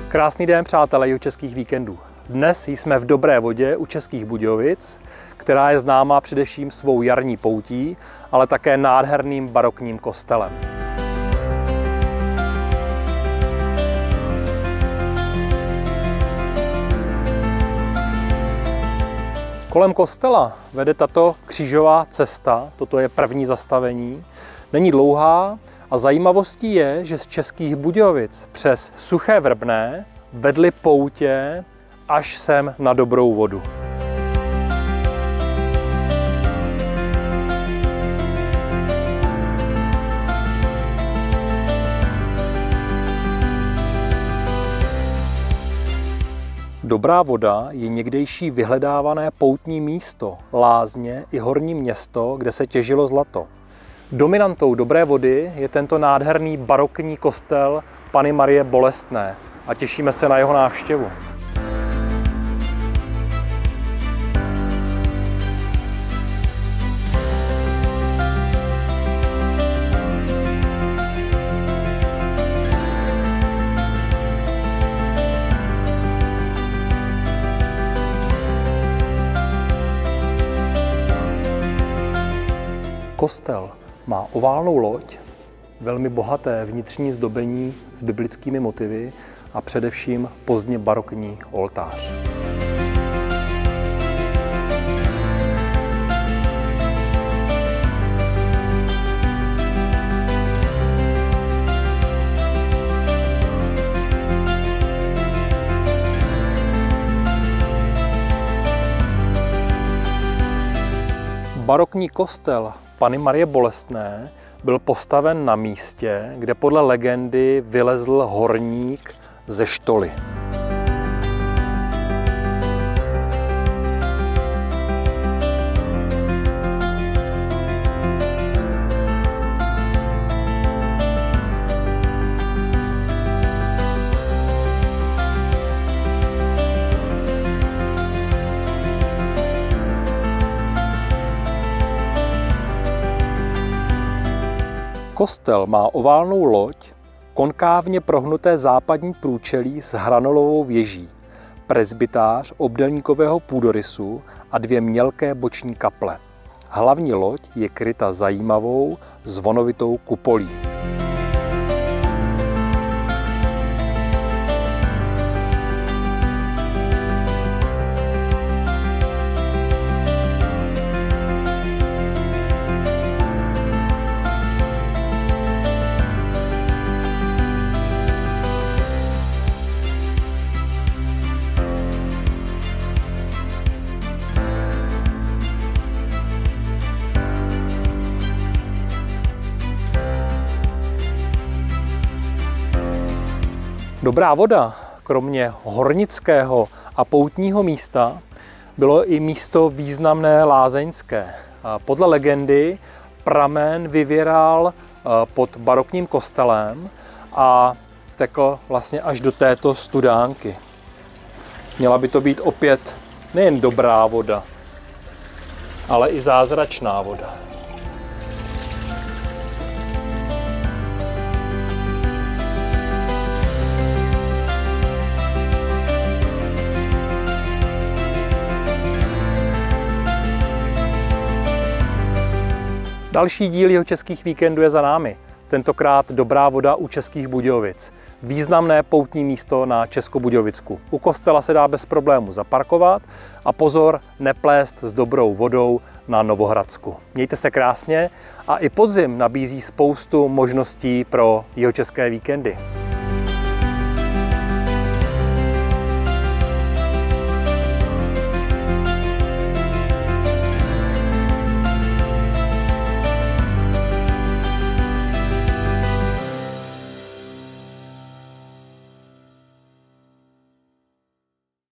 Krásný den, přátelé Jihočeských víkendů. Dnes jsme v dobré vodě u Českých Budějovic, která je známá především svou jarní poutí, ale také nádherným barokním kostelem. Kolem kostela vede tato křížová cesta, toto je první zastavení. Není dlouhá a zajímavostí je, že z Českých Budějovic přes Suché Vrbné vedly poutě až sem na Dobrou vodu. Dobrá voda je někdejší vyhledávané poutní místo, lázně i horní město, kde se těžilo zlato. Dominantou Dobré vody je tento nádherný barokní kostel Panny Marie Bolestné a těšíme se na jeho návštěvu. Kostel má oválnou loď, velmi bohaté vnitřní zdobení s biblickými motivy a především pozdně barokní oltář. Barokní kostel Panny Marie Bolestné byl postaven na místě, kde podle legendy vylezl horník ze štoly. Kostel má oválnou loď, konkávně prohnuté západní průčelí s hranolovou věží, presbytář obdélníkového půdorysu a dvě mělké boční kaple. Hlavní loď je kryta zajímavou zvonovitou kupolí. Dobrá voda, kromě hornického a poutního místa, bylo i místo významné lázeňské. Podle legendy pramen vyvěral pod barokním kostelem a tekl vlastně až do této studánky. Měla by to být opět nejen dobrá voda, ale i zázračná voda. Další díl Jihočeských víkendů je za námi. Tentokrát Dobrá voda u Českých Budějovic. Významné poutní místo na Českobudějovicku. U kostela se dá bez problému zaparkovat a pozor, neplést s dobrou vodou na Novohradsku. Mějte se krásně a i podzim nabízí spoustu možností pro jihočeské víkendy.